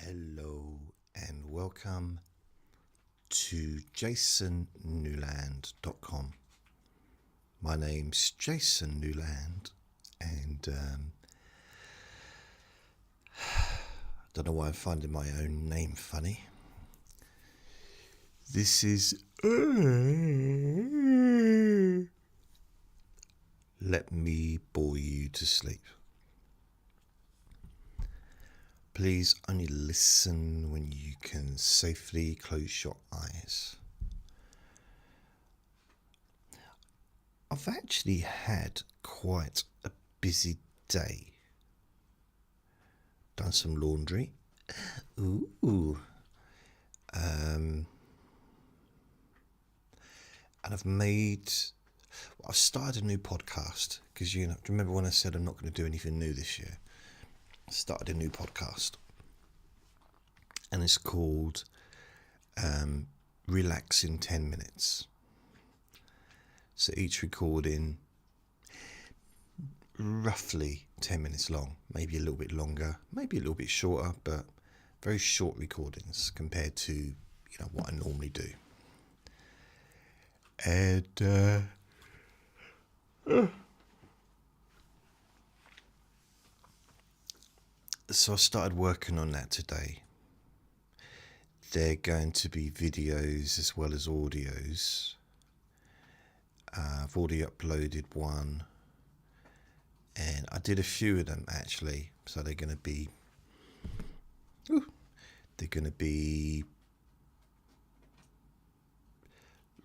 Hello and welcome to jasonnewland.com. My name's Jason Newland and I don't know why I'm finding my own name funny. This is Let Me Bore You to Sleep. Please only listen when you can safely close your eyes. I've actually had quite a busy day. Done some laundry. And I've started a new podcast because remember when I said I'm not going to do anything new this year? I started a new podcast and it's called Relax in 10 Minutes. So each recording roughly 10 minutes long, maybe a little bit longer, maybe a little bit shorter, but very short recordings compared to what I normally do. And so I started working on that today. They're going to be videos as well as audios. I've already uploaded one, and I did a few of them actually. So they're going to be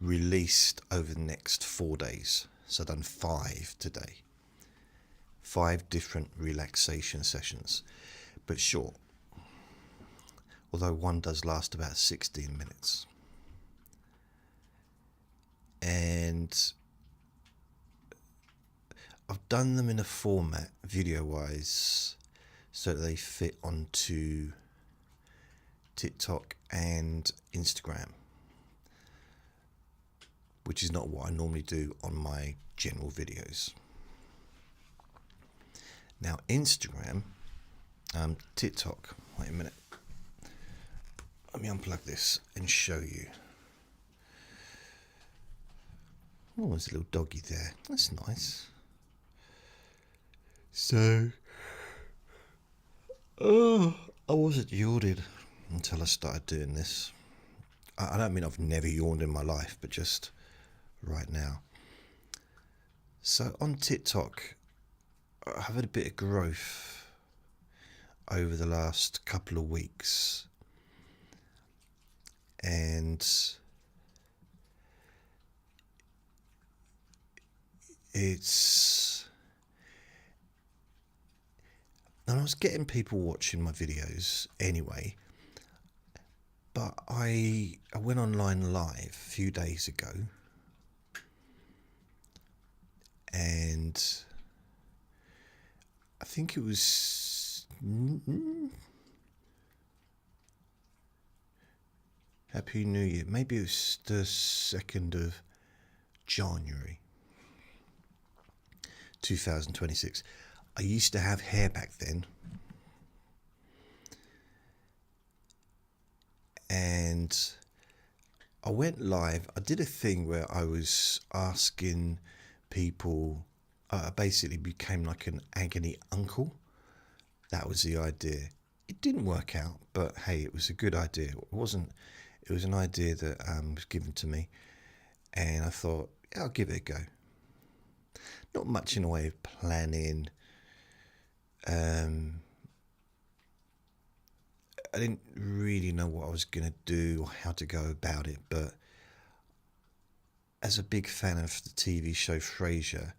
released over the next 4 days. So I've done 5 today. 5 different relaxation sessions, but short. Although one does last about 16 minutes. And I've done them in a format, video-wise, so that they fit onto TikTok and Instagram, which is not what I normally do on my general videos. Now, Instagram, TikTok, wait a minute. Let me unplug this and show you. Oh, there's a little doggy there. That's nice. So, I wasn't yawning until I started doing this. I don't mean I've never yawned in my life, but just right now. So on TikTok, I've had a bit of growth over the last couple of weeks. And I was getting people watching my videos anyway, but I went online live a few days ago, and I think it was Happy New Year. Maybe it was the 2nd of January 2026. I used to have hair back then. And I went live. I did a thing where I was asking people, I basically became like an agony uncle. That was the idea. It didn't work out, but hey, it was a good idea. It was an idea that was given to me, and I thought, yeah, I'll give it a go. Not much in the way of planning. I didn't really know what I was going to do or how to go about it, but as a big fan of the TV show Frasier,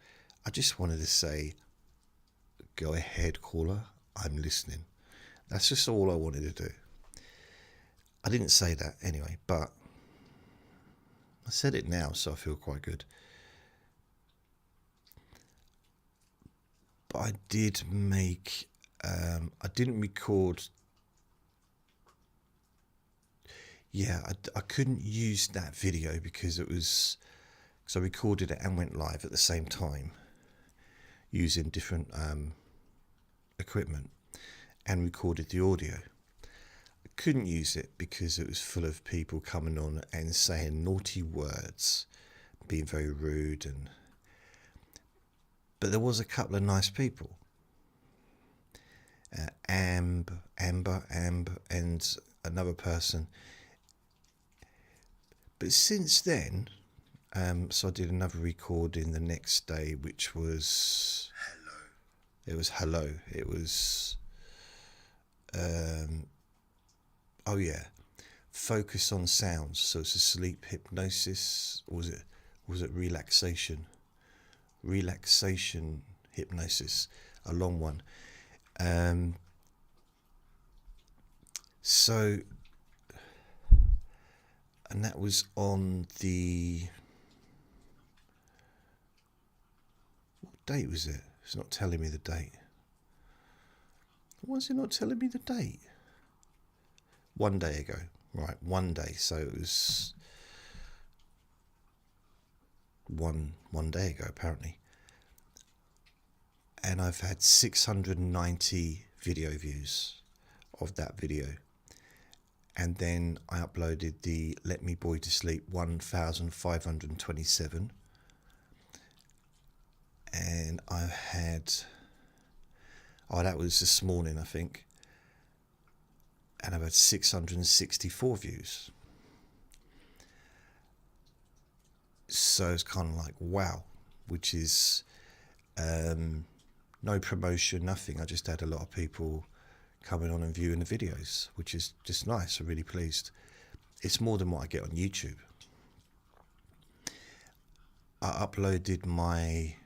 I just wanted to say, go ahead, caller, I'm listening. That's just all I wanted to do. I didn't say that anyway, but I said it now, so I feel quite good. But I did make, I didn't record, I couldn't use that video because I recorded it and went live at the same time using different equipment and recorded the audio. couldn't use it because it was full of people coming on and saying naughty words, being very rude, but there was a couple of nice people. Amber, and another person. But since then, so I did another recording the next day, which was hello. It was hello. It was focus on sounds. So it's a sleep hypnosis. Or was it relaxation? Relaxation hypnosis, a long one. So, and that was on the, what date was it? It's not telling me the date. Why is it not telling me the date? 1 day ago. Right, 1 day. So it was one day ago, apparently. And I've had 690 video views of that video. And then I uploaded the Let Me Boy to Sleep 1527. And I've had, that was this morning, I think. And I've had 664 views. So it's kind of like, wow, which is no promotion, nothing. I just had a lot of people coming on and viewing the videos, which is just nice. I'm really pleased. It's more than what I get on YouTube. I uploaded my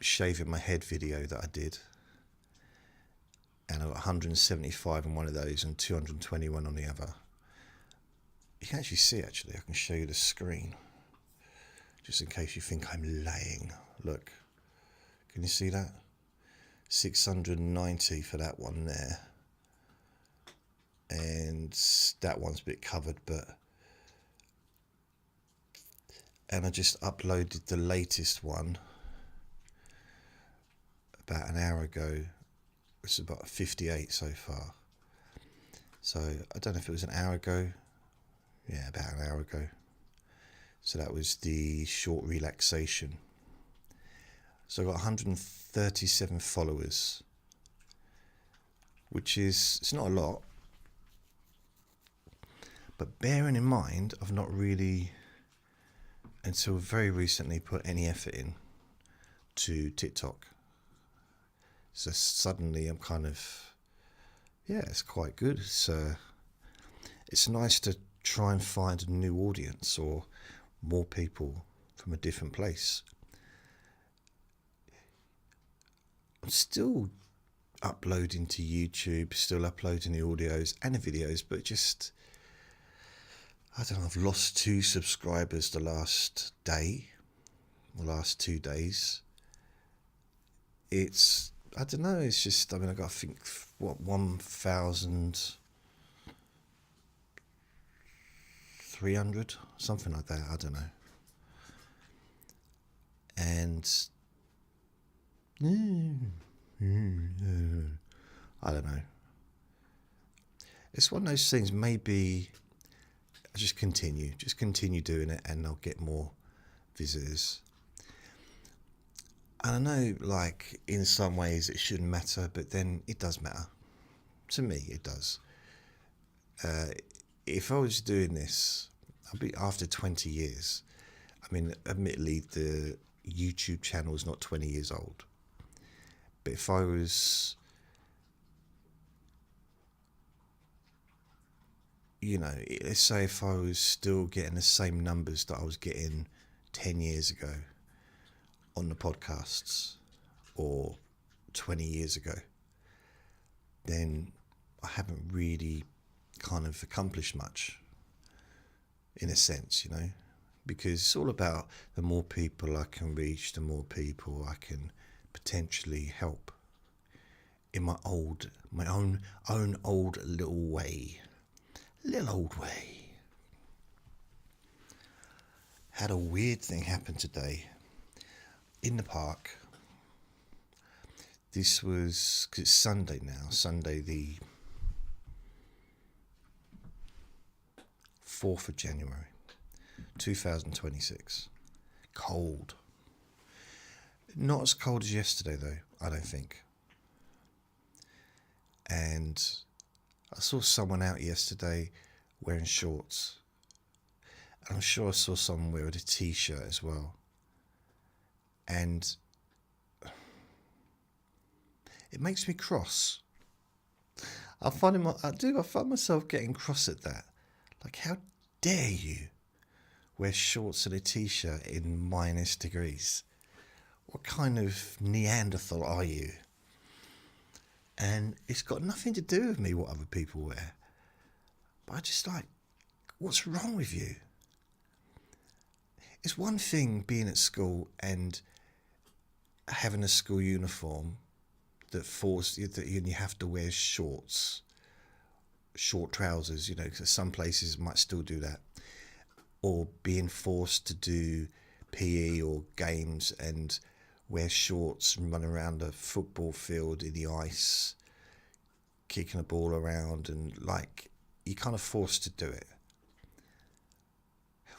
shaving my head video that I did, and I got 175 on one of those and 221 on the other. You can actually see, actually, I can show you the screen, just in case you think I'm lying. Look, can you see that? 690 for that one there. And that one's a bit covered, and I just uploaded the latest one about an hour ago. It's about 58 so far. So I don't know if it was an hour ago. Yeah, about an hour ago. So that was the short relaxation. So I got 137 followers, which is, it's not a lot. But bearing in mind, I've not really, until very recently, put any effort in to TikTok. So suddenly I'm kind of, it's quite good. It's nice to try and find a new audience or more people from a different place. I'm still uploading to YouTube, still uploading the audios and the videos, but just, I don't know, I've lost 2 subscribers the last 2 days. It's, I don't know, it's just, I mean, I got, I think, 1,300, something like that, I don't know. And I don't know. It's one of those things, maybe I just continue doing it and I'll get more visitors. And I know, like, in some ways it shouldn't matter, but then it does matter. To me, it does. If I was doing this, I'd be after 20 years. I mean, admittedly, the YouTube channel is not 20 years old. But if I was, let's say if I was still getting the same numbers that I was getting 10 years ago on the podcasts, or 20 years ago, then I haven't really kind of accomplished much, in a sense, because it's all about the more people I can reach, the more people I can potentially help in my own old little way. Had a weird thing happen today in the park. This was, 'cause it's Sunday now, Sunday the 4th of January, 2026. Cold. Not as cold as yesterday, though, I don't think. And I saw someone out yesterday wearing shorts. And I'm sure I saw someone wearing a t-shirt as well. And it makes me cross. I find myself getting cross at that. Like, how dare you wear shorts and a t-shirt in -degrees? What kind of Neanderthal are you? And it's got nothing to do with me what other people wear. But I just like, what's wrong with you? It's one thing being at school and having a school uniform that you have to wear shorts, short trousers, because some places might still do that. Or being forced to do PE or games and wear shorts and run around a football field in the ice, kicking a ball around, and like, you're kind of forced to do it.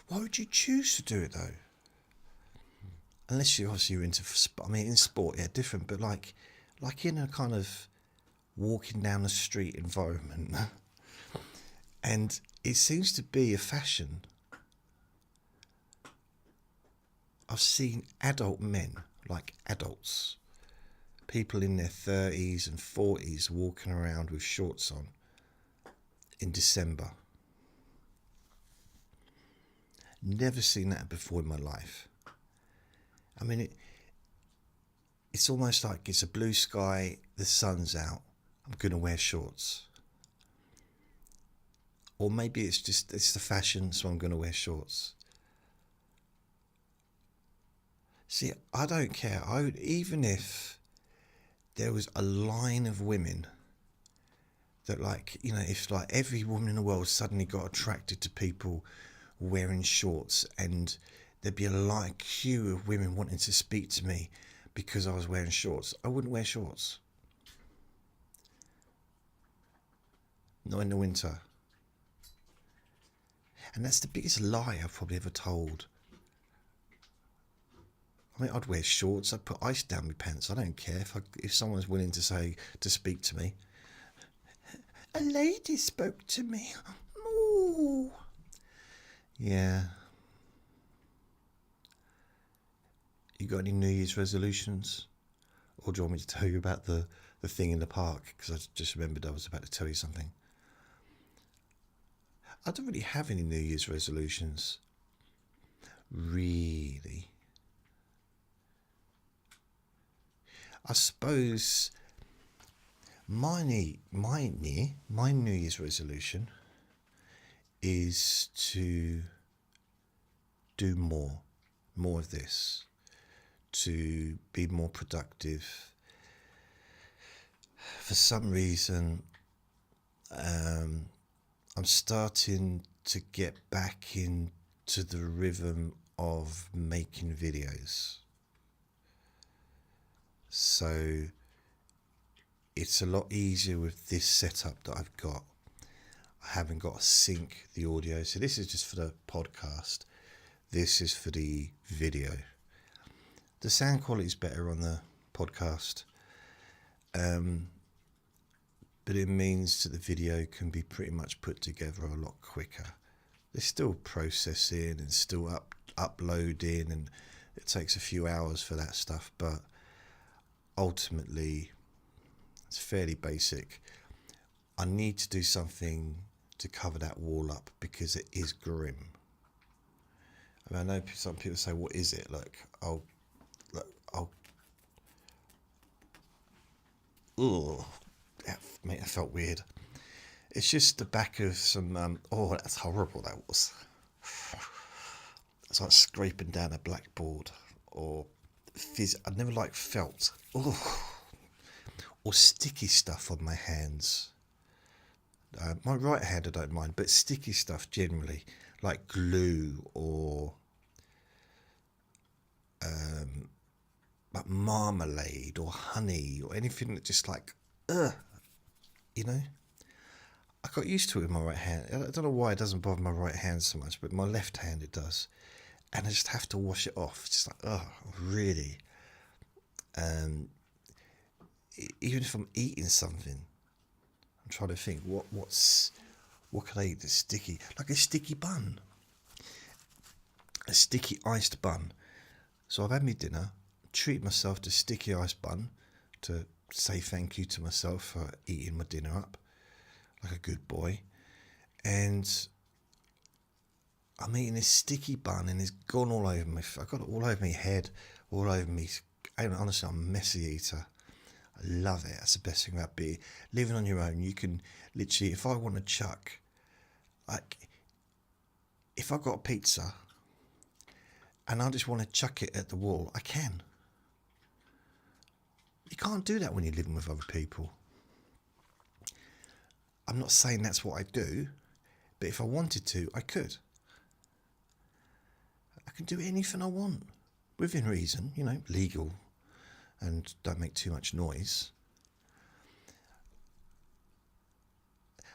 Why would you choose to do it though? Unless you're into, in sport, yeah, different, but like in a kind of walking down the street environment. And it seems to be a fashion. I've seen adult men, like adults, people in their 30s and 40s walking around with shorts on in December. Never seen that before in my life. I mean, it's almost like it's a blue sky, the sun's out, I'm going to wear shorts. Or maybe it's the fashion, so I'm going to wear shorts. See, I don't care. Even if there was a line of women that, if like every woman in the world suddenly got attracted to people wearing shorts, and there'd be a queue of women wanting to speak to me because I was wearing shorts, I wouldn't wear shorts. Not in the winter. And that's the biggest lie I've probably ever told. I mean, I'd wear shorts, I'd put ice down my pants. I don't care if someone's willing to speak to me. A lady spoke to me. Ooh. Yeah. You got any New Year's resolutions? Or do you want me to tell you about the thing in the park? Because I just remembered I was about to tell you something. I don't really have any New Year's resolutions. Really. I suppose my New Year's resolution is to do more of this, to be more productive. For some reason, I'm starting to get back into the rhythm of making videos. So it's a lot easier with this setup that I've got. I haven't got to sync the audio. So this is just for the podcast. This is for the video. The sound quality is better on the podcast. But it means that the video can be pretty much put together a lot quicker. There's still processing and still uploading, and it takes a few hours for that stuff, but ultimately it's fairly basic. I need to do something to cover that wall up because it is grim. I mean, I know some people say, what is it? Mate, that felt weird. It's just the back of some, that's horrible, that was. It's like scraping down a blackboard, or I'd never liked felt. Or sticky stuff on my hands. My right hand I don't mind, but sticky stuff generally, like glue or like marmalade or honey or anything that just I got used to it with my right hand. I don't know why it doesn't bother my right hand so much, but my left hand it does. And I just have to wash it off. It's just like, oh, really? Even if I'm eating something, I'm trying to think, what can I eat that's sticky? Like a sticky bun. A sticky iced bun. So I've had my dinner, treat myself to sticky iced bun to say thank you to myself for eating my dinner up like a good boy. And I'm eating this sticky bun and it's gone all over me. I got it all over my head, all over me. And honestly, I'm a messy eater. I love it. That's the best thing about living on your own. You can literally, if I want to chuck, like, if I got a pizza and I just want to chuck it at the wall, I can. You can't do that when you're living with other people. I'm not saying that's what I do, but if I wanted to, I could. I can do anything I want, within reason, legal, and don't make too much noise.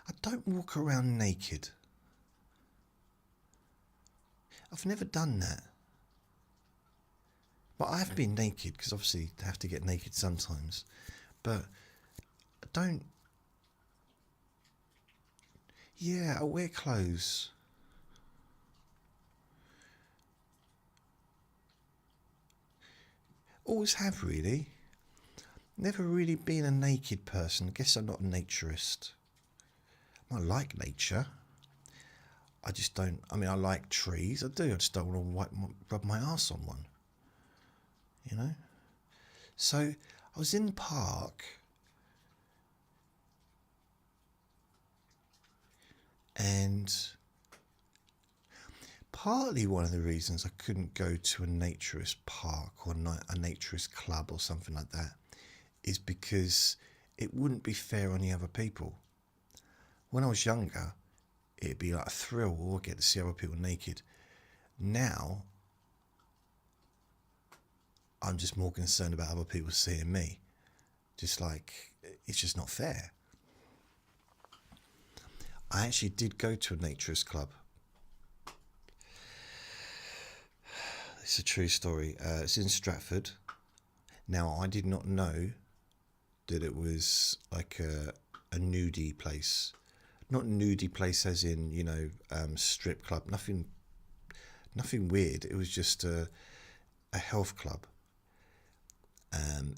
I don't walk around naked. I've never done that. But I have been naked, because obviously I have to get naked sometimes. But I don't... Yeah, I wear clothes. Always have, really. Never really been a naked person. I guess I'm not a naturist. I like nature. I just don't... I mean, I like trees. I do. I just don't want to rub my arse on one. So I was in the park and partly one of the reasons I couldn't go to a naturist park or a naturist club or something like that is because it wouldn't be fair on the other people. When I was younger, it'd be like a thrill, or get to see other people naked. Now, I'm just more concerned about other people seeing me. Just like, it's just not fair. I actually did go to a naturist club. It's a true story. It's in Stratford. Now, I did not know that it was like a nudie place. Not nudie place as in, strip club. Nothing weird. It was just a health club.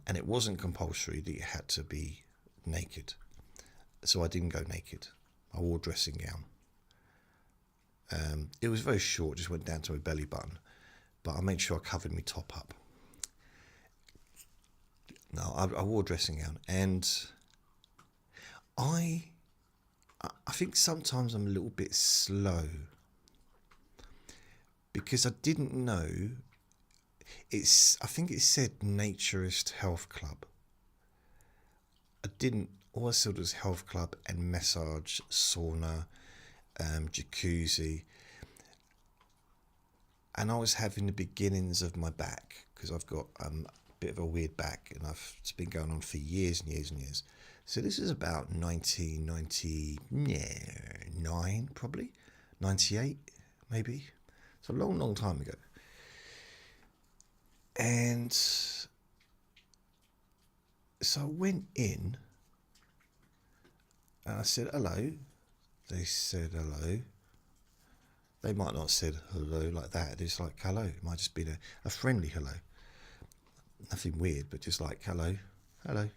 And it wasn't compulsory that you had to be naked. So I didn't go naked. I wore a dressing gown. It was very short, just went down to my belly button. But I made sure I covered my top up. No, I wore a dressing gown. And I think sometimes I'm a little bit slow. Because I didn't know... I think it said Naturist Health Club. I didn't. All I saw was health club and massage, sauna, jacuzzi. And I was having the beginnings of my back, because I've got a bit of a weird back, and it's been going on for years and years and years. So this is about 1999, probably. 98, maybe. It's a long, long time ago. And so I went in and I said hello. They said hello. They might not have said hello like that. It's like hello. It might just be a friendly hello. Nothing weird, but just like hello. Hello.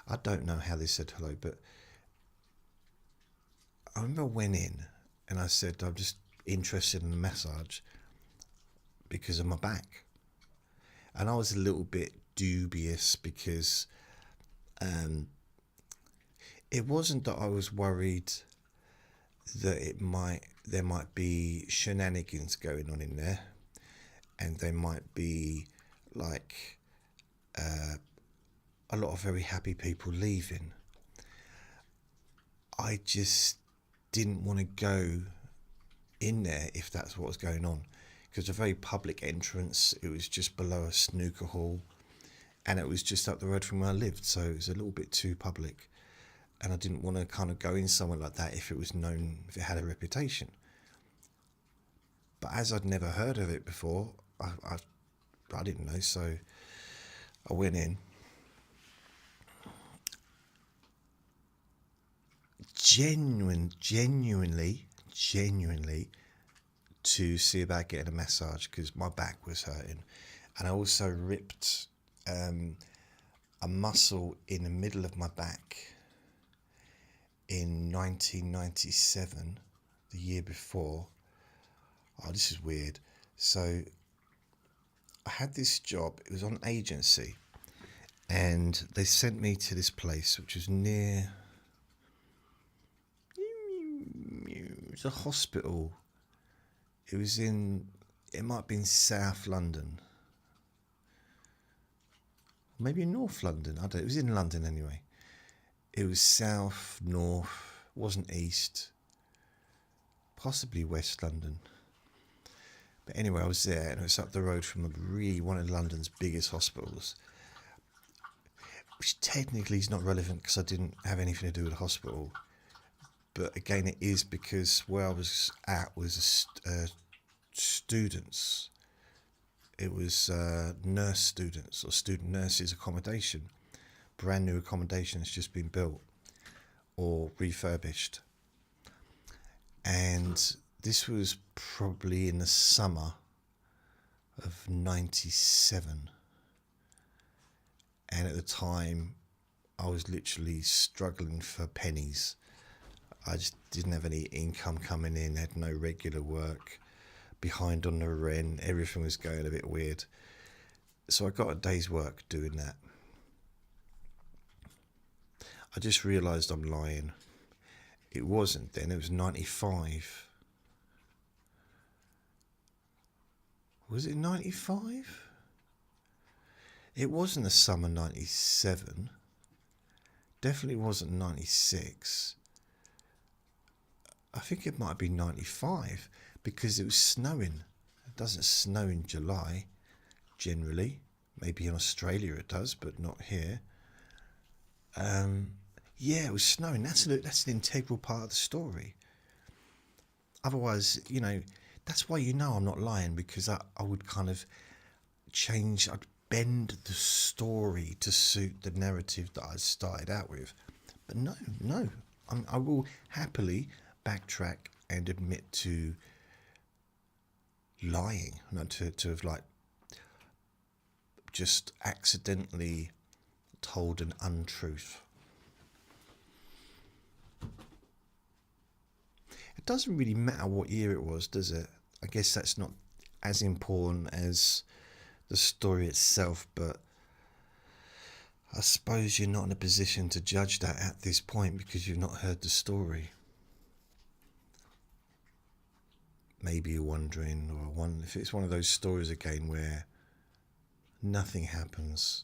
I don't know how they said hello, but I remember I went in and I said I'm just interested in a massage because of my back. And I was a little bit dubious because it wasn't that I was worried that there might be shenanigans going on in there, and there might be like a lot of very happy people leaving. I just didn't want to go in there if that's what was going on, because a very public entrance. It was just below a snooker hall, and it was just up the road from where I lived, so it was a little bit too public. and I didn't want to kind of go in somewhere like that if it was known, if it had a reputation. But as I'd never heard of it before, I didn't know, so I went in. Genuinely to see about getting a massage because my back was hurting, and I also ripped a muscle in the middle of my back in 1997, the year before. Oh, this is weird. So I had this job, it was on agency, and they sent me to this place which was near, it was a hospital. It might have been South London. Maybe North London, I don't know. It was in London anyway. It was south, north, wasn't east, possibly West London. But anyway, I was there, and it was up the road from one of London's biggest hospitals, which technically is not relevant because I didn't have anything to do with the hospital. But again, it is because where I was at was students. It was nurse students or student nurses accommodation. Brand new accommodation that's just been built or refurbished. And this was probably in the summer of 97. And at the time, I was literally struggling for pennies. I just didn't have any income coming in, had no regular work, behind on the rent, everything was going a bit weird. So I got a day's work doing that. I just realised I'm lying. It wasn't then, it was 95. Was it 95? It wasn't the summer 97. Definitely wasn't 96. I think it might be 95 because it was snowing. It doesn't snow in July generally. Maybe in Australia it does, but not here. Yeah, it was snowing. That's an integral part of the story. Otherwise, that's why I'm not lying, because I would kind of I'd bend the story to suit the narrative that I started out with. But no, I will happily backtrack and admit to lying, to have just accidentally told an untruth. It doesn't really matter what year it was, does it? I guess that's not as important as the story itself, but I suppose you're not in a position to judge that at this point because you've not heard the story. Maybe you're wondering, if it's one of those stories again where nothing happens,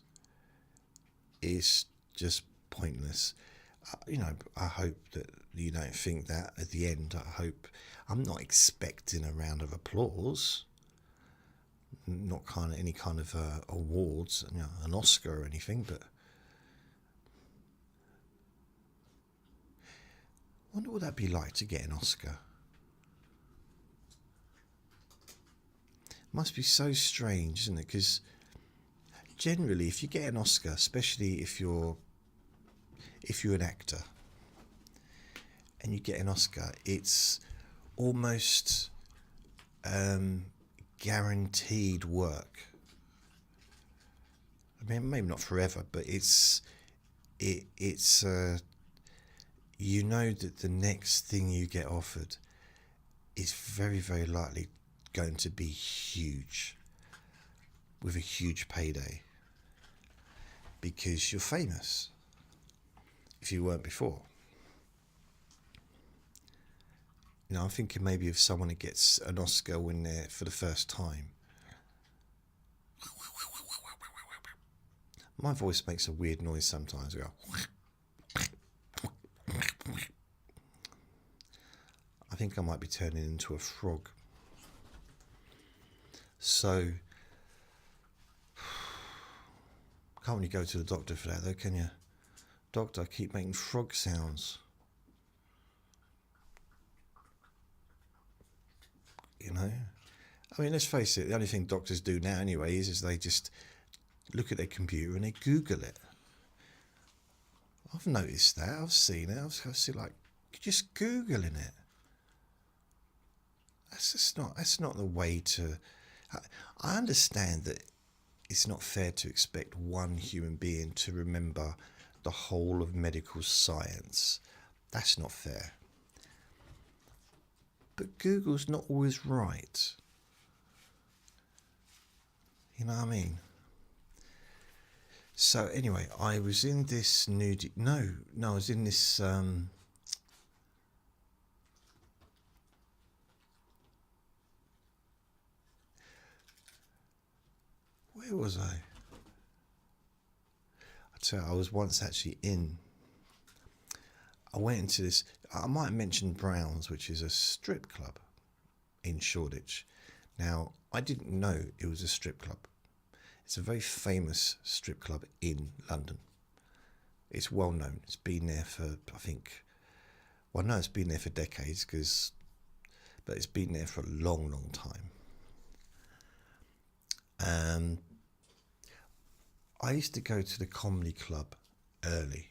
it's just pointless. I hope that you don't think that at the end. I'm not expecting a round of applause, not any kind of awards, an Oscar or anything, but I wonder what that'd be like to get an Oscar. Must be so strange, isn't it? Because generally, if you get an Oscar, especially if you're an actor and you get an Oscar, it's almost guaranteed work. I mean, maybe not forever, but it's that the next thing you get offered is very, very likely going to be huge, with a huge payday, because you're famous if you weren't before. I'm thinking maybe of someone that gets an Oscar when they're for the first time. My voice makes a weird noise sometimes. I go. I think I might be turning into a frog. So, can't really go to the doctor for that though, can you? Doctor, I keep making frog sounds. You know? I mean, let's face it, the only thing doctors do now anyway is they just look at their computer and they Google it. I've noticed that. I've seen it. I've seen, like, just Googling it. That's not the way to... I understand that it's not fair to expect one human being to remember the whole of medical science. That's not fair. But Google's not always right. You know what I mean? So anyway, I was in this I was in this where was I tell you, I was once actually I went into this, I might have mentioned Brown's, which is a strip club in Shoreditch. Now, I didn't know it was a strip club. It's a very famous strip club in London. It's well known. It's been there for, I think, well, no, it's been there for decades, but it's been there for a long, long time. I used to go to the comedy club early.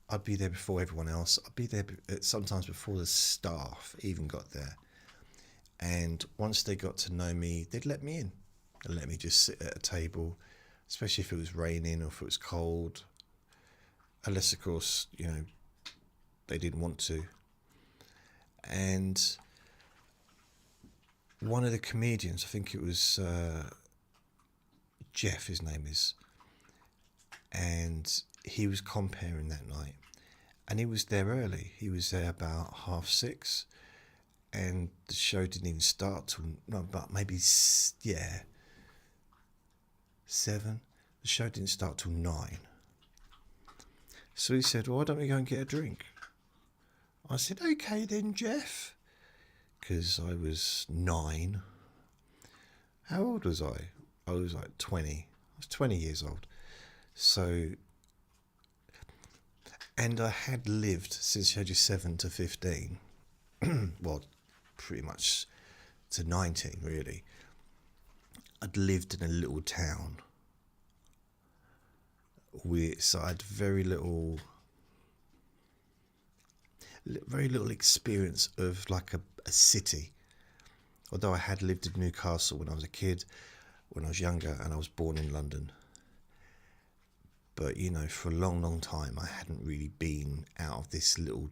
I'd be there before everyone else. I'd be there sometimes before the staff even got there. And once they got to know me, they'd let me in and let me just sit at a table, especially if it was raining or if it was cold. Unless, of course, you know, they didn't want to. And one of the comedians, I think it was Jeff, his name is, and he was comparing that night. And he was there early. He was there about 6:30. And the show didn't even start till, no, but maybe, 7. The show didn't start till 9. So he said, well, why don't we go and get a drink? I said, okay then, Jeff. Because I was 9. How old was I? I was like 20. I was 20 years old. So, and I had lived since the age of 7 to 15. Well, pretty much to 19, really. I'd lived in a little town. So I had very little experience of like a city. Although I had lived in Newcastle when I was a kid, when I was younger, and I was born in London. But, you know, for a long, long time, I hadn't really been out of this little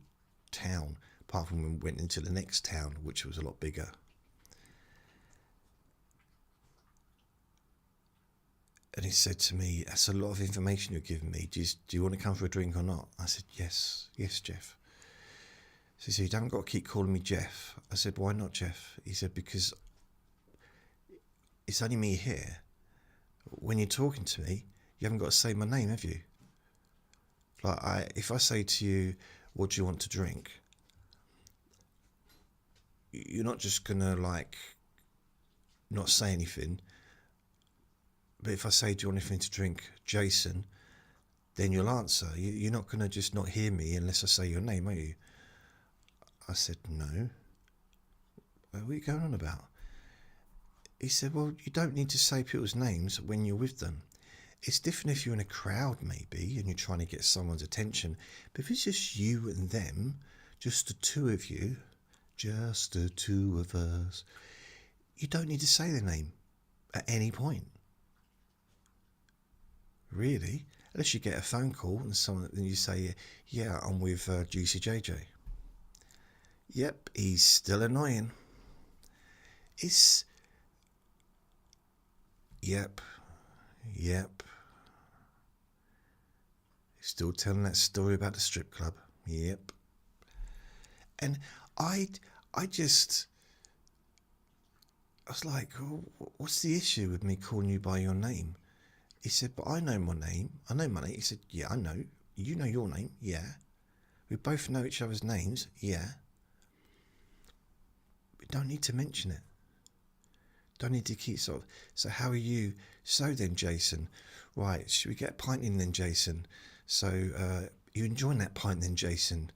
town, apart from when we went into the next town, which was a lot bigger. And he said to me, that's a lot of information you're giving me. Do you want to come for a drink or not? I said, yes, Jeff. So he said, you haven't got to keep calling me Jeff. I said, why not, Jeff? He said, because it's only me here. When you're talking to me, you haven't got to say my name, have you? Like, if I say to you, what do you want to drink? You're not just going to, like, not say anything. But if I say, do you want anything to drink, Jason, then you'll answer. You're not going to just not hear me unless I say your name, are you? I said, no. What are you going on about? He said, well, you don't need to say people's names when you're with them. It's different if you're in a crowd, maybe, and you're trying to get someone's attention. But if it's just you and them, just the two of you, just the two of us, you don't need to say their name at any point. Really? Unless you get a phone call and then you say, yeah, I'm with Juicy JJ. Yep, he's still annoying. Yep. Still telling that story about the strip club. Yep. And I was like, oh, what's the issue with me calling you by your name? He said, but I know my name. I know my name. He said, yeah, I know. You know your name. Yeah. We both know each other's names. Yeah. We don't need to mention it. Don't need to keep sort of, so how are you? So then, Jason, right, should we get a pint in then, Jason? So, you enjoying that pint then, Jason?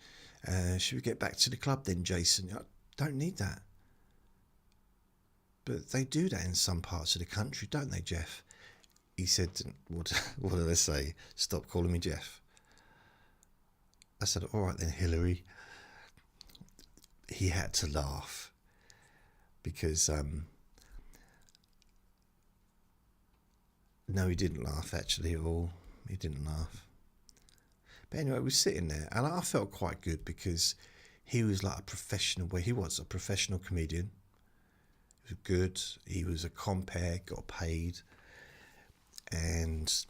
Should we get back to the club then, Jason? I don't need that. But they do that in some parts of the country, don't they, Jeff? He said, what did I say? Stop calling me Jeff. I said, all right then, Hillary. He had to laugh because, no, he didn't laugh actually at all. He didn't laugh. But anyway, we were sitting there and I felt quite good because he was like a professional, well, he was a professional comedian. He was good. He was a compere, got paid, and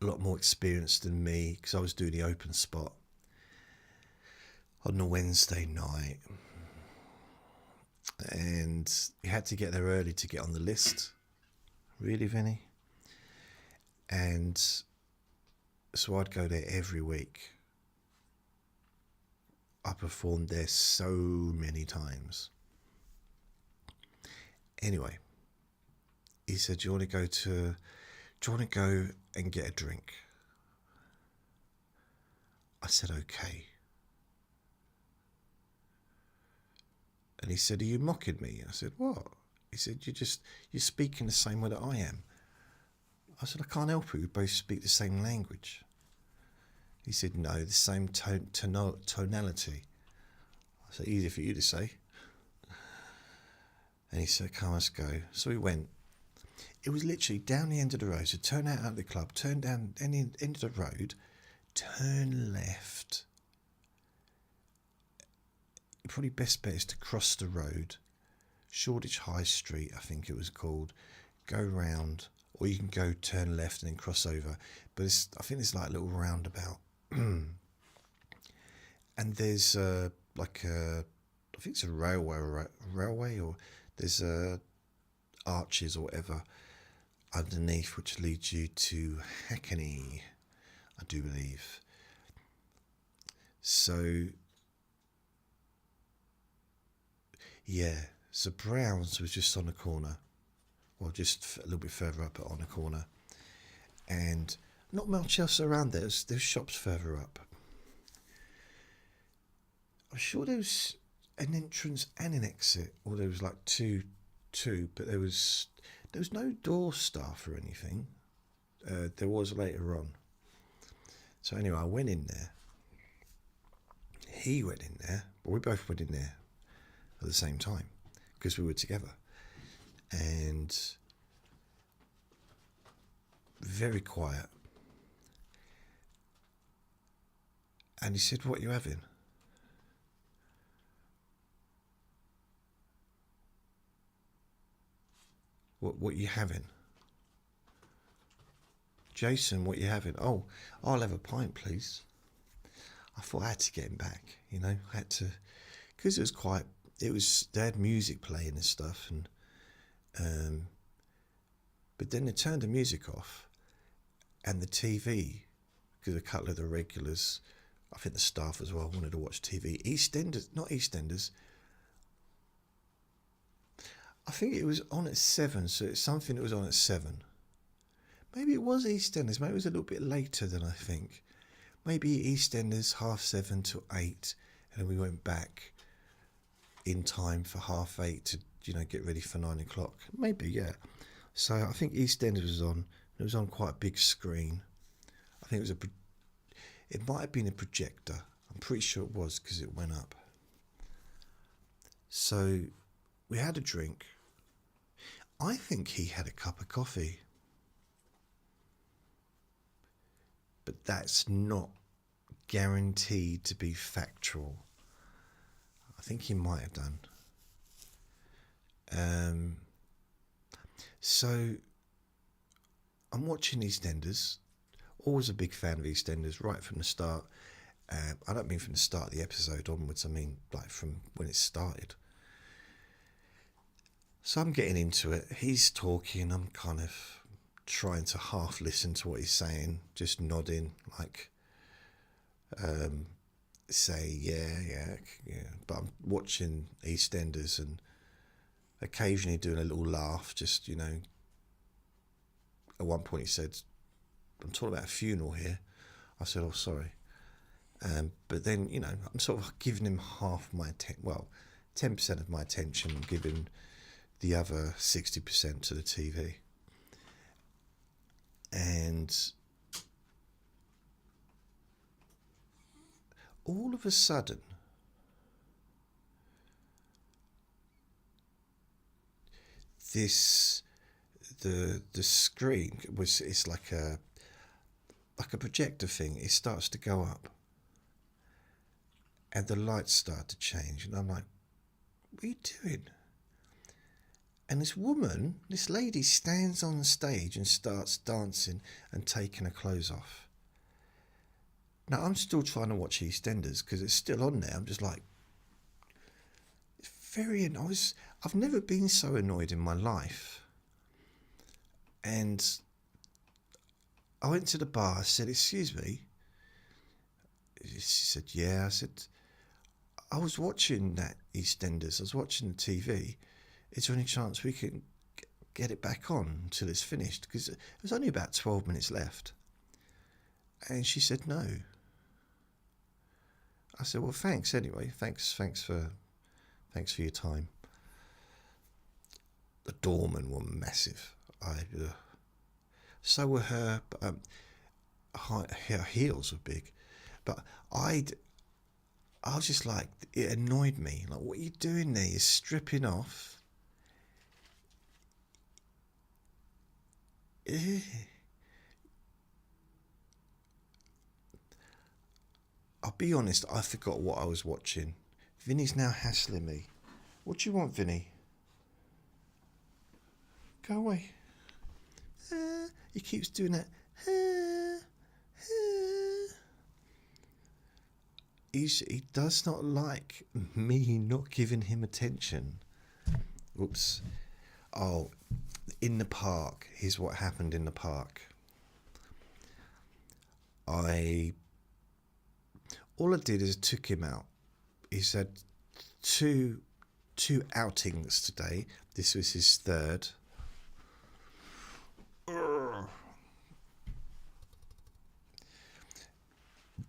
a lot more experienced than me because I was doing the open spot on a Wednesday night. And you had to get there early to get on the list. Really, Vinny? And so I'd go there every week. I performed there so many times. Anyway, he said, do you want to go and get a drink? I said, okay. And he said, are you mocking me? I said, what? He said, you're speaking the same way that I am. I said, I can't help it, we both speak the same language. He said, no, the same tonality. I said, easy for you to say. And he said, come, let's go. So we went. It was literally down the end of the road. So turn out of the club, turn down any end of the road, turn left. Probably best bet is to cross the road, Shoreditch High Street, I think it was called. Go round, or you can go turn left and then cross over. But I think it's like a little roundabout. And there's I think it's a railway, or there's arches or whatever underneath, which leads you to Hackney, I do believe. So yeah, so Brown's was just on the corner, well, just a little bit further up on the corner, and not much else around there. There's shops further up. I'm sure there was an entrance and an exit, or there was like two, but there was no door staff or anything. There was later on. So anyway, I went in there. He went in there, but we both went in there at the same time because we were together, and very quiet. And he said, what are you having? What you having? Jason, what you having? Oh, I'll have a pint, please. I thought I had to get him back, I had to, because they had music playing and stuff, and but then they turned the music off, and the TV, because a couple of the regulars, I think the staff as well, wanted to watch TV. Not EastEnders. I think it was on at 7, so it's something that was on at 7. Maybe it was EastEnders, maybe it was a little bit later than I think. Maybe EastEnders 7:30 till 8, and then we went back in time for 8:30 to, get ready for 9 o'clock. Maybe, yeah. So I think EastEnders was on. It was on quite a big screen. I think it might have been a projector. I'm pretty sure it was because it went up. So we had a drink. I think he had a cup of coffee. But that's not guaranteed to be factual. I think he might have done. So I'm watching EastEnders. Always a big fan of EastEnders right from the start. I don't mean from the start of the episode onwards. I mean like from when it started. So I'm getting into it. He's talking. I'm kind of trying to half listen to what he's saying, just nodding, like say yeah. But I'm watching EastEnders and occasionally doing a little laugh. Just at one point he said, I'm talking about a funeral here. I said, oh, sorry. But then, you know, I'm sort of giving him half my 10% of my attention, and giving the other 60% to the TV. And all of a sudden, the screen it's like a projector thing. It starts to go up, and the lights start to change, and I'm like, what are you doing? And this lady stands on the stage and starts dancing and taking her clothes off. Now, I'm still trying to watch EastEnders because it's still on there. I'm just like, I've never been so annoyed in my life. And I went to the bar. I said, excuse me. She said, yeah. I said, I was watching that EastEnders. I was watching the TV. Is there any chance we can get it back on until it's finished? Because there was only about 12 minutes left. And she said, no. I said, well, thanks anyway. Thanks for your time. The doormen were massive. So were her. Her heels were big, but I was just like, it annoyed me. Like, what are you doing there? You're stripping off. I'll be honest, I forgot what I was watching. Vinny's now hassling me. What do you want, Vinny? Go away. He keeps doing that. He does not like me not giving him attention. Oops. Oh, in the park. Here's what happened in the park. All I did is took him out. He's had two outings today. This was his third.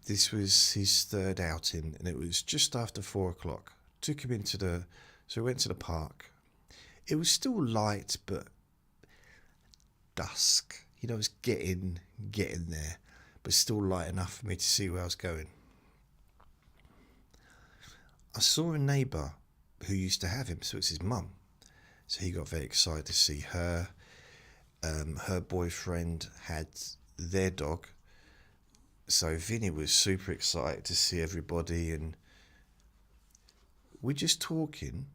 This was his third outing, and it was just after 4:00. Took him so we went to the park. It was still light, but dusk. You know, it was getting there, but still light enough for me to see where I was going. I saw a neighbour who used to have him, so it's his mum. So he got very excited to see her. Her boyfriend had their dog. So Vinny was super excited to see everybody, and we're just talking.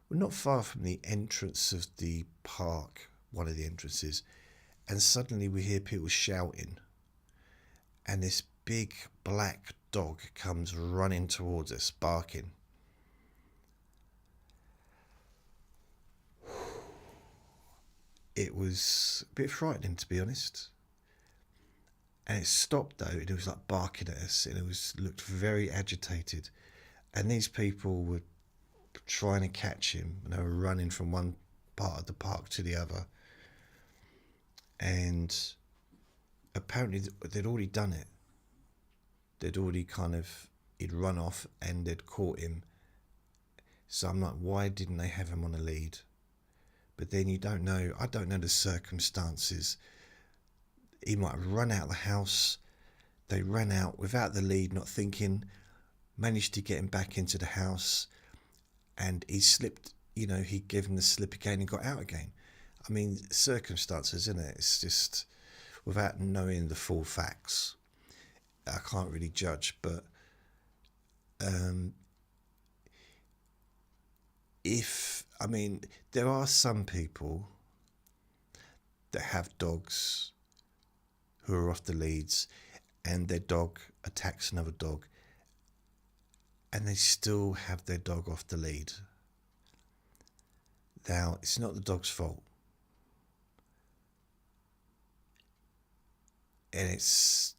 We're not far from the entrance of the park, one of the entrances, and suddenly we hear people shouting, and this big black dog comes running towards us, barking. It was a bit frightening, to be honest. And it stopped though, and it was like barking at us, and it looked very agitated. And these people were trying to catch him, and they were running from one part of the park to the other. And apparently they'd already done it. He'd run off and they'd caught him. So I'm like, why didn't they have him on a lead? But then I don't know the circumstances. He might have run out of the house. They ran out without the lead, not thinking, managed to get him back into the house, and he slipped, he gave him the slip again and got out again. I mean, circumstances, isn't it? It's just, without knowing the full facts, I can't really judge, but there are some people that have dogs who are off the leads, and their dog attacks another dog, and they still have their dog off the lead. Now, it's not the dog's fault. And it's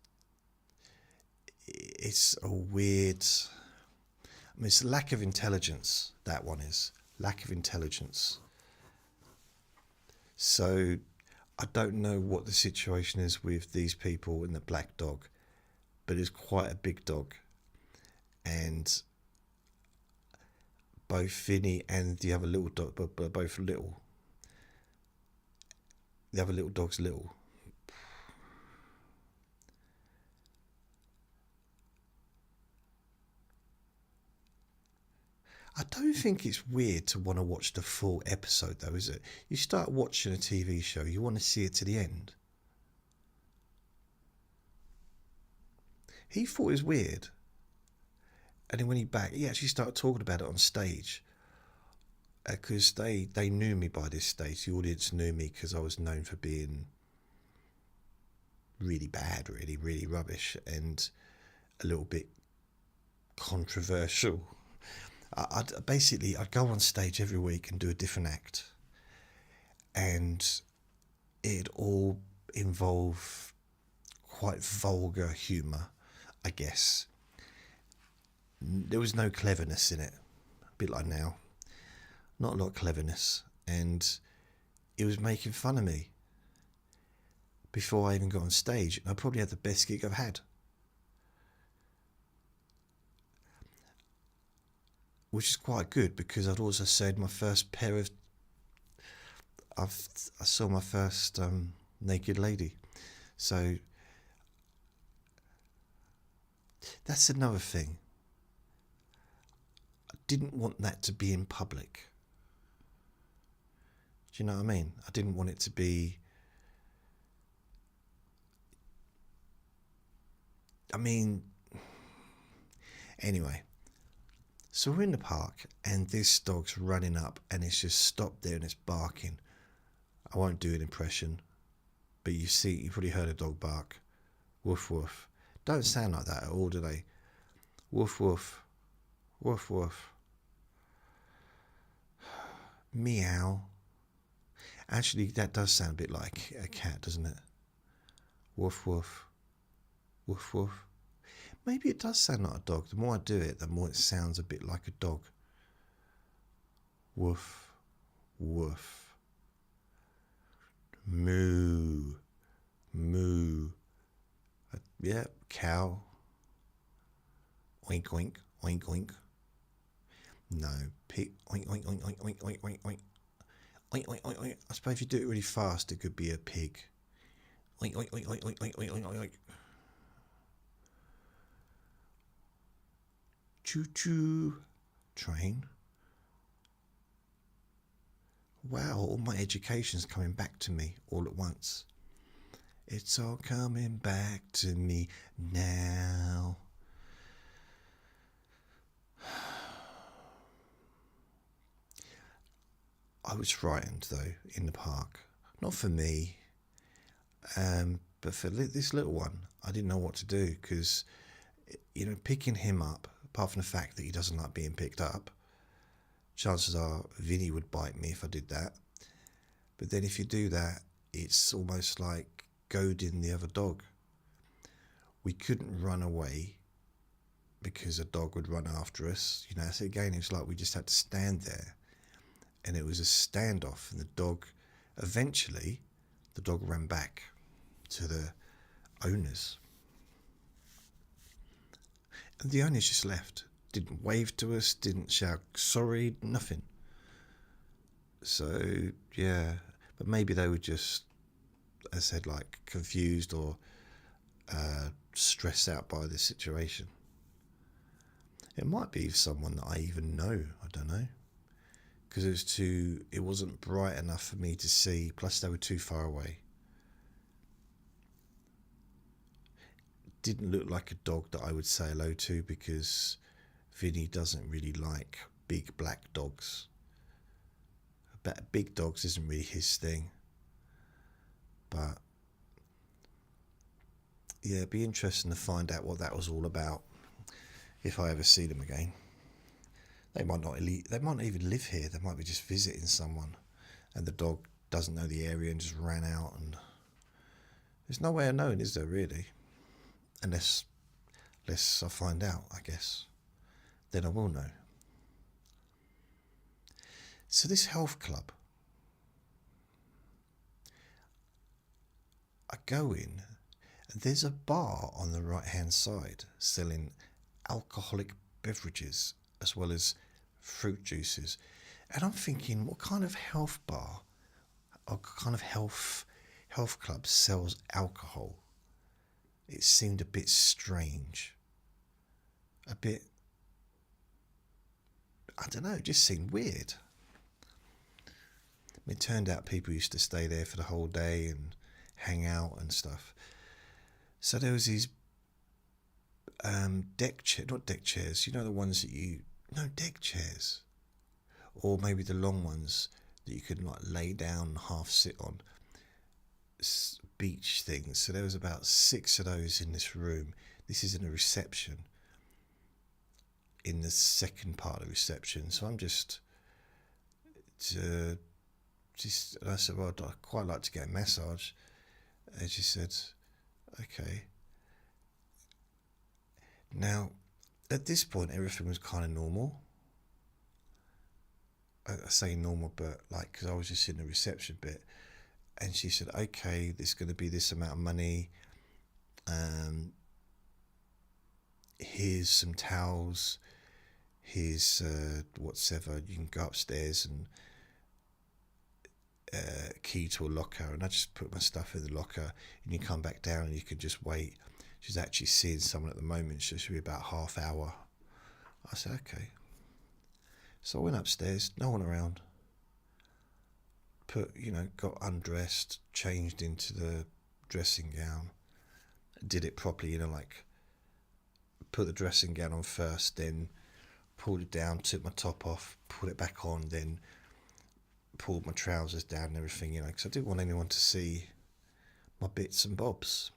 a weird... it's lack of intelligence, that one is. Lack of intelligence. So I don't know what the situation is with these people and the black dog, but it's quite a big dog. And both Vinny and the other little dog, but both little. The other little dog's little. I don't think it's weird to want to watch the full episode, though, is it? You start watching a TV show, you want to see it to the end. He thought it was weird. And then when he actually started talking about it on stage. Because they knew me by this stage. The audience knew me because I was known for being really bad, really rubbish, and a little bit controversial. I'd go on stage every week and do a different act, and it'd all involve quite vulgar humour, I guess. There was no cleverness in it, a bit like now. Not a lot of cleverness, and it was making fun of me before I even got on stage, and I probably had the best gig I've had. Which is quite good, because I'd also said my first pair of... I saw my first naked lady. So that's another thing. I didn't want that to be in public. Do you know what I mean? I didn't want it to be... Anyway. So we're in the park, and this dog's running up, and it's just stopped there and it's barking. I won't do an impression, but you probably heard a dog bark. Woof woof. Don't sound like that at all, do they? Woof woof. Woof woof. Meow. Actually, that does sound a bit like a cat, doesn't it? Woof woof. Woof woof. Maybe it does sound like a dog. The more I do it, the more it sounds a bit like a dog. Woof, woof. Moo, moo. Yeah, cow. Oink, oink, oink, oink. No, pig. Oink, oink, oink, oink, oink, oink, oink, oink. Oink, oink, oink, oink. I suppose if you do it really fast, it could be a pig. Oink, oink, oink, oink, oink, oink, oink, oink, oink. Choo-choo. Train. Wow, all my education's coming back to me all at once. It's all coming back to me now. I was frightened, though, in the park. Not for me, but for this little one. I didn't know what to do, because, picking him up, apart from the fact that he doesn't like being picked up, chances are Vinny would bite me if I did that. But then if you do that, it's almost like goading the other dog. We couldn't run away because a dog would run after us. So again, it's like we just had to stand there. And it was a standoff, and eventually, the dog ran back to the owners. And the owners just left. Didn't wave to us, didn't shout sorry, nothing. So, yeah. But maybe they were just, as I said, like confused or stressed out by the situation. It might be someone that I even know, I don't know. Because it wasn't bright enough for me to see, plus they were too far away. Didn't look like a dog that I would say hello to, because Vinny doesn't really like big black dogs. But big dogs isn't really his thing. But yeah, it'd be interesting to find out what that was all about if I ever see them again. They might not even live here. They might be just visiting someone, and the dog doesn't know the area and just ran out. And there's no way of knowing, is there, really? Unless I find out, I guess. Then I will know. So this health club, I go in, and there's a bar on the right-hand side selling alcoholic beverages as well as fruit juices. And I'm thinking, what kind of health bar or kind of health club sells alcohol? It seemed a bit strange. A bit, I don't know, it just seemed weird. It turned out people used to stay there for the whole day and hang out and stuff. So there was these deck chairs, you know, the ones that deck chairs. Or maybe the long ones that you could like lay down and half sit on. Beach things. So there was about 6 of those in this room. This is in a reception. In the second part of the reception. So I'm just and I said, well, I'd quite like to get a massage. And she said, okay. Now, at this point, everything was kind of normal. I say normal, but like, because I was just in the reception bit. And she said, okay, this is going to be this amount of money. Here's some towels. Here's whatever. You can go upstairs and key to a locker. And I just put my stuff in the locker. And you come back down and you can just wait. She's actually seeing someone at the moment. So it should be about half hour. I said, okay. So I went upstairs. No one around. Got undressed, changed into the dressing gown, did it properly, put the dressing gown on first, then pulled it down, took my top off, put it back on, then pulled my trousers down and everything, because I didn't want anyone to see my bits and bobs.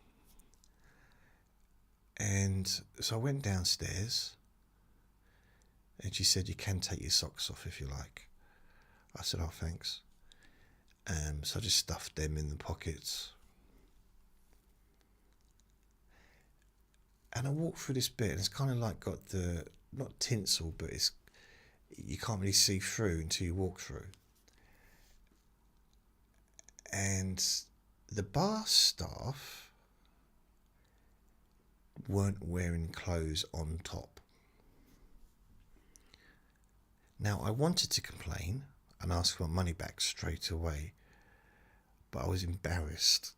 And so I went downstairs, and she said, you can take your socks off if you like. I said, oh, thanks. So I just stuffed them in the pockets. And I walked through this bit, and it's kind of like got the, not tinsel, but you can't really see through until you walk through. And the bar staff weren't wearing clothes on top. Now, I wanted to complain and ask for my money back straight away, but I was embarrassed.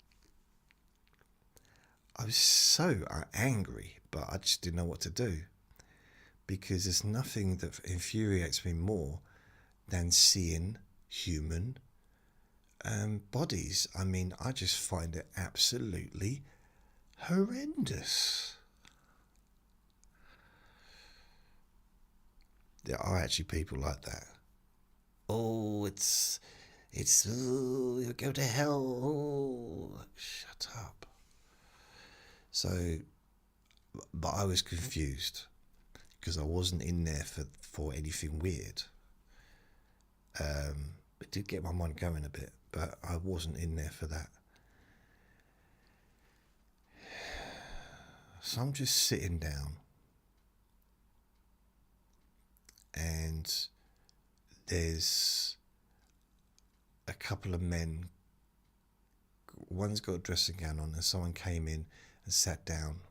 I was so angry, but I just didn't know what to do, because there's nothing that infuriates me more than seeing human bodies. I mean, I just find it absolutely horrendous. There are actually people like that. Oh, it's you'll go to hell. Oh, shut up. So, but I was confused because I wasn't in there for anything weird. It did get my mind going a bit, but I wasn't in there for that. So I'm just sitting down, and there's a couple of men. One's got a dressing gown on, and someone came in and sat down.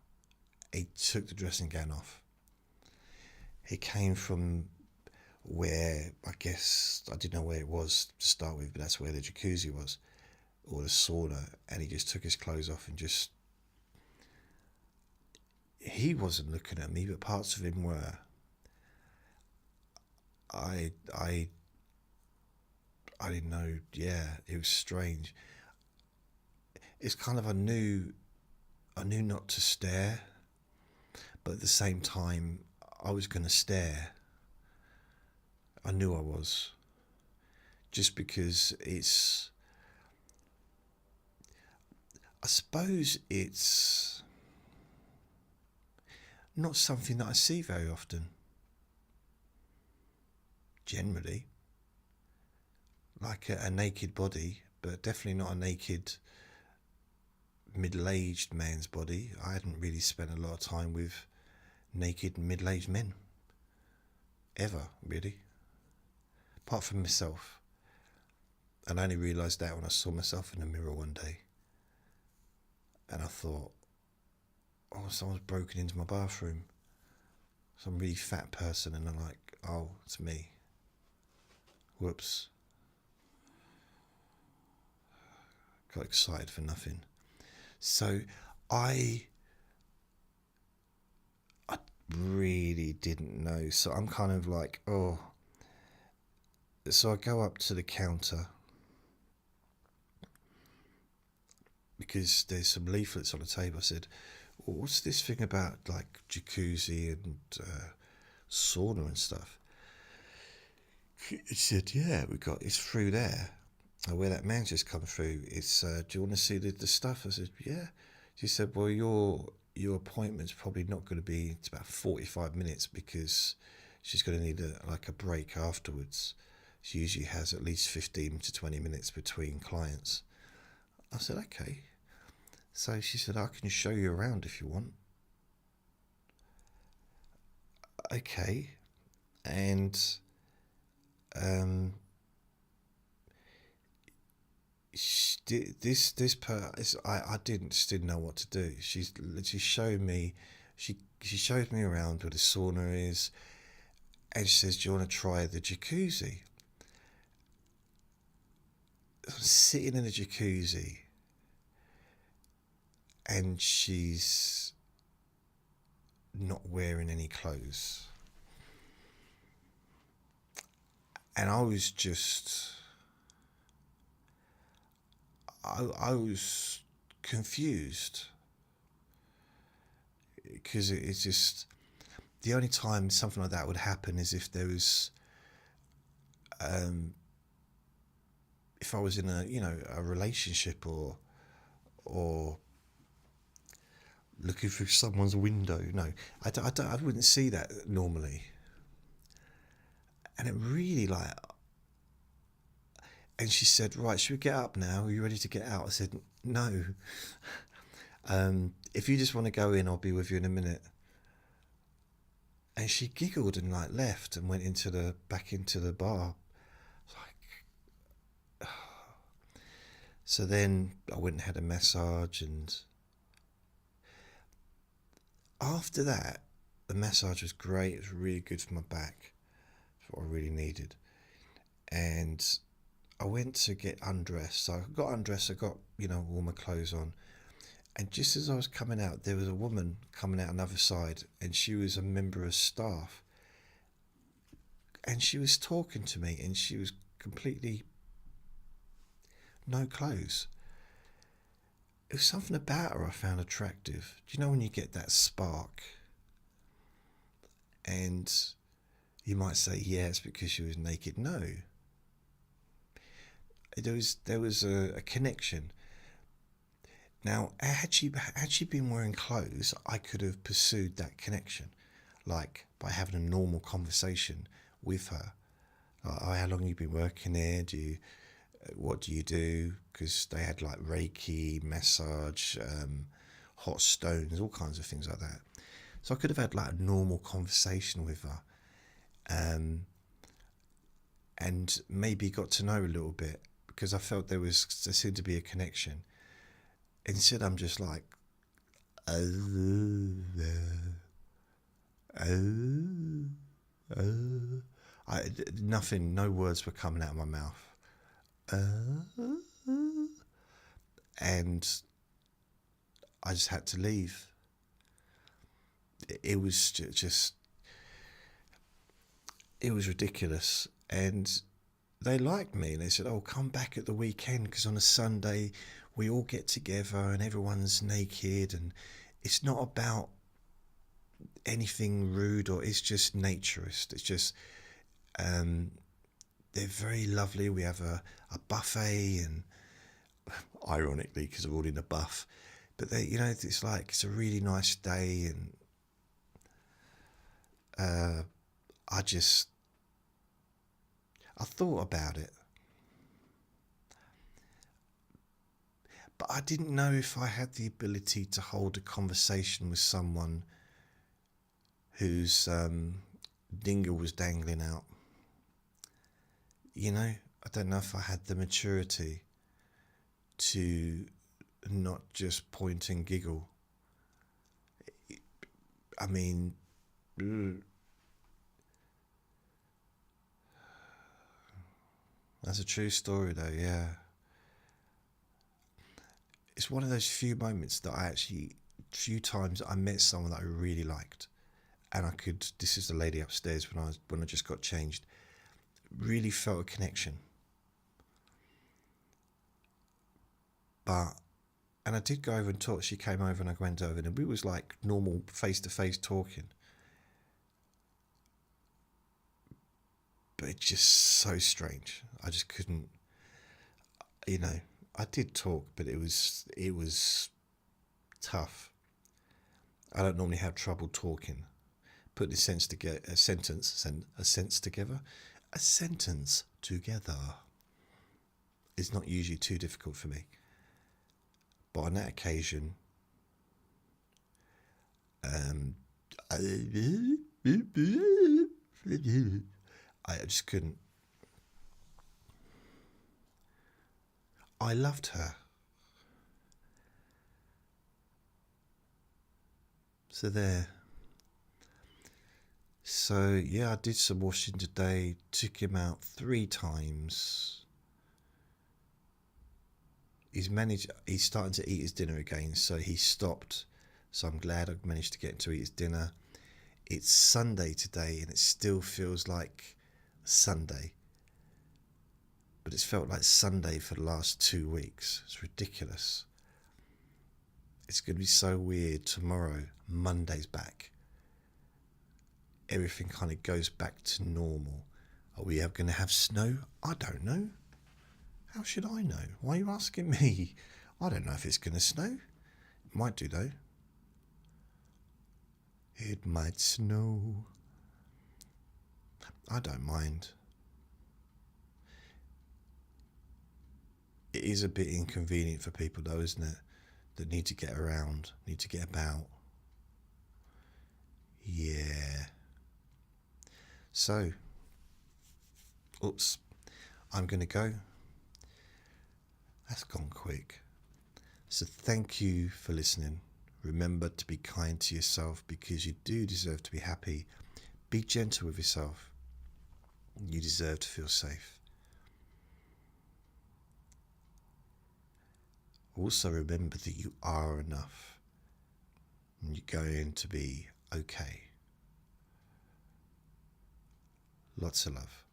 He took the dressing gown off. He came from where, I guess, I didn't know where it was to start with, but that's where the jacuzzi was, or the sauna, and he just took his clothes off and just... He wasn't looking at me, but parts of him were. I didn't know. Yeah, it was strange. It's kind of, I knew not to stare, but at the same time, I was going to stare. I knew I was. Just because I suppose it's not something that I see very often. Generally. Like a naked body, but definitely not a naked middle-aged man's body. I hadn't really spent a lot of time with naked middle-aged men. Ever, really. Apart from myself. And I only realised that when I saw myself in the mirror one day. And I thought, oh, someone's broken into my bathroom. Some really fat person, and I'm like, oh, it's me. Whoops. Got excited for nothing. So I really didn't know. So I'm kind of like, oh. So I go up to the counter because there's some leaflets on the table. I said, well, what's this thing about like jacuzzi and sauna and stuff? He said, yeah, it's through there. Where that man just come through. It's do you want to see the stuff? I said, yeah. She said, well, your appointment's probably not going to be, it's about 45 minutes because she's going to need a break afterwards. She usually has at least 15 to 20 minutes between clients. I said, okay. So she said, I can show you around if you want. Okay. And I didn't know what to do. She showed me, she showed me around where the sauna is, and she says, do you want to try the jacuzzi? I'm sitting in a jacuzzi, and she's not wearing any clothes, and I was just, I was confused because it's just, the only time something like that would happen is if there was, if I was in a relationship or looking through someone's window. No, I wouldn't see that normally. And it really and she said, right, should we get up now? Are you ready to get out? I said, no. If you just want to go in, I'll be with you in a minute. And she giggled and left and went back into the bar. So then I went and had a massage, and after that, the massage was great. It was really good for my back. That's what I really needed. And I went to get undressed. So I got undressed, I got, all my clothes on. And just as I was coming out, there was a woman coming out another side, and she was a member of staff. And she was talking to me, and she was completely no clothes. It was something about her I found attractive. Do you know when you get that spark? And you might say, yeah, it's because she was naked. No. There was a connection. Now, had she been wearing clothes, I could have pursued that connection, like by having a normal conversation with her. Oh, how long have you been working there? What do you do? Because they had Reiki, massage, hot stones, all kinds of things like that. So I could have had a normal conversation with her, and maybe got to know her a little bit, because I felt there seemed to be a connection. Instead, I'm just nothing, no words were coming out of my mouth. And I just had to leave. It was just, it was ridiculous. And they liked me, and they said, oh, come back at the weekend, because on a Sunday we all get together and everyone's naked, and it's not about anything rude, or it's just naturist. It's just, they're very lovely. We have a buffet, and ironically, because we're all in a buff, but they, it's a really nice day. And I thought about it, but I didn't know if I had the ability to hold a conversation with someone whose dingle was dangling out. I don't know if I had the maturity to not just point and giggle. I mean, that's a true story though, yeah. It's one of those few moments that few times I met someone that I really liked, and this is the lady upstairs when I just got changed, really felt a connection. And I did go over and talk. She came over and I went over and we was like normal face-to-face talking. But it's just so strange. I just couldn't, I did talk, but it was tough. I don't normally have trouble talking. Putting a sentence together is not usually too difficult for me. But on that occasion, I just couldn't. I loved her. So there. So yeah, I did some washing today, took him out 3 times. He's starting to eat his dinner again, so he stopped. So I'm glad I've managed to get him to eat his dinner. It's Sunday today and it still feels like Sunday. But it's felt like Sunday for the last 2 weeks. It's ridiculous. It's going to be so weird tomorrow. Monday's back. Everything kind of goes back to normal. Are we going to have snow? I don't know. How should I know? Why are you asking me? I don't know if it's going to snow. It might do though. It might snow. I don't mind. It is a bit inconvenient for people though, isn't it? That need to get around, need to get about. Yeah. So, I'm going to go. That's gone quick. So thank you for listening. Remember to be kind to yourself because you do deserve to be happy. Be gentle with yourself. You deserve to feel safe. Also remember that you are enough. And you're going to be okay. Lots of love.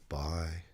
Bye.